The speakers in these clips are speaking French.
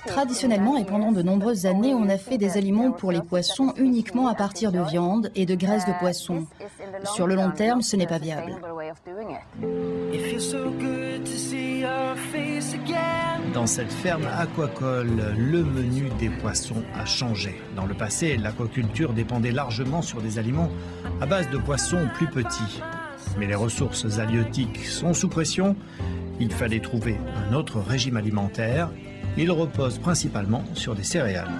Traditionnellement et pendant de nombreuses années, on a fait des aliments pour les poissons uniquement à partir de viande et de graisse de poisson. Sur le long terme, ce n'est pas viable. Dans cette ferme aquacole, le menu des poissons a changé. Dans le passé, l'aquaculture dépendait largement sur des aliments à base de poissons plus petits. Mais les ressources halieutiques sont sous pression. Il fallait trouver un autre régime alimentaire. Il repose principalement sur des céréales.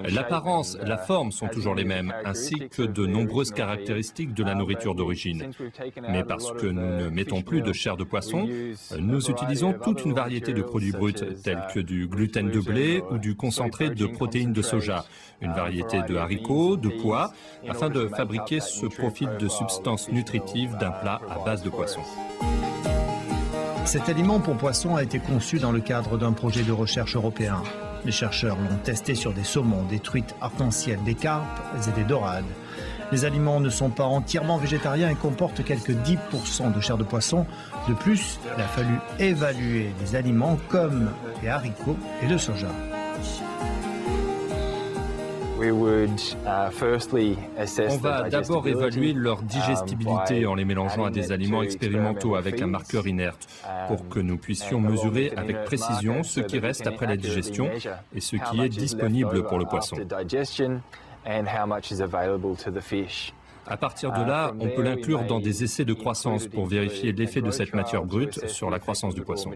L'apparence, la forme sont toujours les mêmes, ainsi que de nombreuses caractéristiques de la nourriture d'origine. Mais parce que nous ne mettons plus de chair de poisson, nous utilisons toute une variété de produits bruts, tels que du gluten de blé ou du concentré de protéines de soja, une variété de haricots, de pois, afin de fabriquer ce profil de substances nutritives d'un plat à base de poisson. Cet aliment pour poissons a été conçu dans le cadre d'un projet de recherche européen. Les chercheurs l'ont testé sur des saumons, des truites arc-en-ciel, des carpes et des dorades. Les aliments ne sont pas entièrement végétariens et comportent quelques 10% de chair de poisson. De plus, il a fallu évaluer des aliments comme les haricots et le soja. On va d'abord évaluer leur digestibilité en les mélangeant à des aliments expérimentaux avec un marqueur inerte pour que nous puissions mesurer avec précision ce qui reste après la digestion et ce qui est disponible pour le poisson. À partir de là, on peut l'inclure dans des essais de croissance pour vérifier l'effet de cette matière brute sur la croissance du poisson.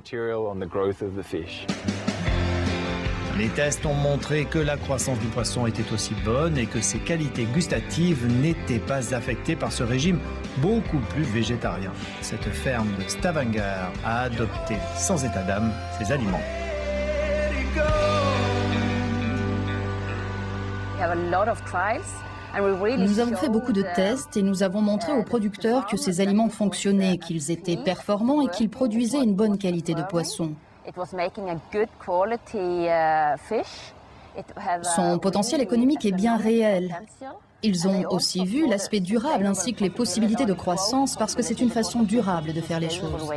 Les tests ont montré que la croissance du poisson était aussi bonne et que ses qualités gustatives n'étaient pas affectées par ce régime beaucoup plus végétarien. Cette ferme de Stavanger a adopté sans état d'âme ces aliments. Nous avons fait beaucoup de tests et nous avons montré aux producteurs que ces aliments fonctionnaient, qu'ils étaient performants et qu'ils produisaient une bonne qualité de poisson. Son potentiel économique est bien réel. Ils ont aussi vu l'aspect durable ainsi que les possibilités de croissance parce que c'est une façon durable de faire les choses.